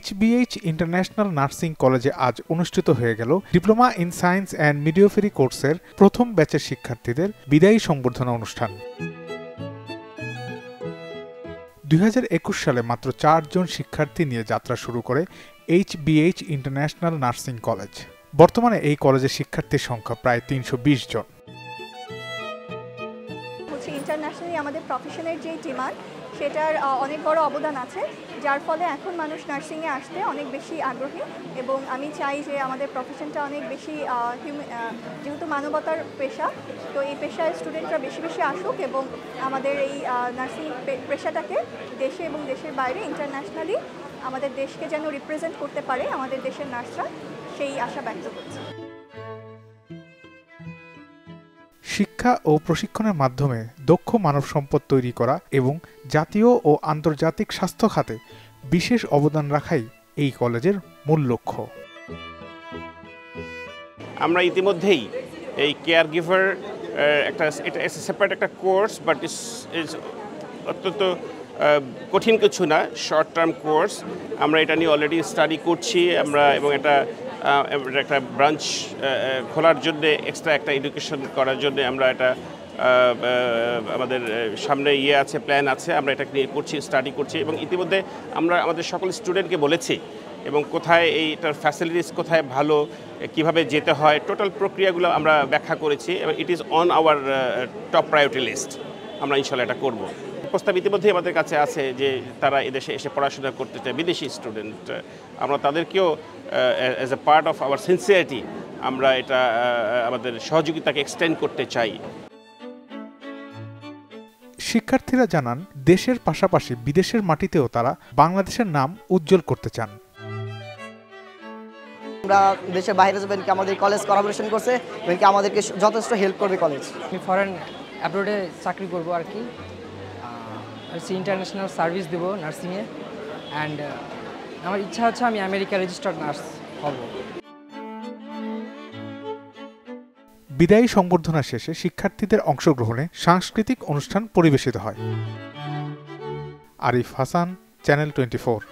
HBH international nursing কলেজে আজ অনুষ্ঠিত হয়ে গেল diploma in science and midwifery কোর্সের প্রথম ব্যাচের শিক্ষার্থীদের বিদায়ী সংবর্ধনা অনুষ্ঠান। 2021 সালে মাত্র 4 জন শিক্ষার্থী নিয়ে যাত্রা শুরু করে HBH ইন্টারন্যাশনাল নার্সিং কলেজ। বর্তমানে এই কলেজের শিক্ষার্থীর সংখ্যা প্রায় 320 জন। ইন্টারন্যাশনালি আমাদের প্রফেশনের যে ডিমান্ড সেটার অনেক বড় অবদান আছে, যার ফলে এখন মানুষ নার্সিংয়ে আসতে অনেক বেশি আগ্রহী এবং আমি চাই যে আমাদের প্রফেশনটা অনেক বেশি যেহেতু মানবতার পেশা, তো এই পেশায় স্টুডেন্টরা বেশি বেশি আসুক এবং আমাদের এই নার্সিং পেশাটাকে দেশে এবং দেশের বাইরে ইন্টারন্যাশনালি আমাদের দেশকে যেন রিপ্রেজেন্ট করতে পারে আমাদের দেশের নার্সরা, সেই আশা ব্যক্ত করছি। শিক্ষা ও প্রশিক্ষণের মাধ্যমে দক্ষ মানব সম্পদ তৈরি করা এবং জাতীয় ও আন্তর্জাতিক স্বাস্থ্য খাতে বিশেষ অবদান রাখাই এই কলেজের মূল লক্ষ্য। আমরা ইতিমধ্যেই এই কেয়ার গিভার এটা সেপারেট একটা কোর্স, বাট ইজ অত্যন্ত কঠিন কিছু না, শর্ট টার্ম কোর্স। আমরা এটা নিয়ে অলরেডি স্টাডি করছি আমরা, এবং এটা একটা ব্রাঞ্চ খোলার জন্য এক্সট্রা একটা এডুকেশন করার জন্য আমরা এটা আমাদের সামনে আছে, প্ল্যান আছে, আমরা এটা নিয়ে করছি, স্টাডি করছি এবং ইতিমধ্যে আমরা আমাদের সকল স্টুডেন্টকে বলেছি এবং কোথায় এইটার ফ্যাসিলিটিস কোথায় ভালো, কিভাবে যেতে হয়, টোটাল প্রক্রিয়াগুলো আমরা ব্যাখ্যা করেছি এবং it is on our top priority list. আমরা ইনশাল্লাহ এটা করব। প্রস্তাব ইতিমধ্যেই আমাদের কাছে আছে যে তারা এদেশে এসে পড়াশোনা করতে চায়, বিদেশি স্টুডেন্ট। আমরা তাদেরকেও as a part of our sincerity আমরা এটা আমাদের সহযোগিতাকে এক্সটেন্ড করতে চাই। শিক্ষার্থীরা জানান, দেশের পাশাপাশি বিদেশের মাটিতেও তারা বাংলাদেশের নাম উজ্জ্বল করতে চান। আমরা দেশের বাইরে যাবেন কি আমাদের কলেজ কোলাবোরেশন করছে এবং কি আমাদেরকে যথেষ্ট হেল্প করবে কলেজ। আমি ফরেন অ্যাব্রোডে চাকরি করব আর কি, ইন্টারন্যাশনাল সার্ভিস দেবো নার্সিংয়ে, অ্যান্ড আমার ইচ্ছা হচ্ছে আমি আমেরিকা রেজিস্টার্ড নার্স হব। বিদায়ী সংবর্ধনা শেষে শিক্ষার্থীদের অংশগ্রহণে সাংস্কৃতিক অনুষ্ঠান পরিবেশিত হয়। আরিফ হাসান, চ্যানেল 24।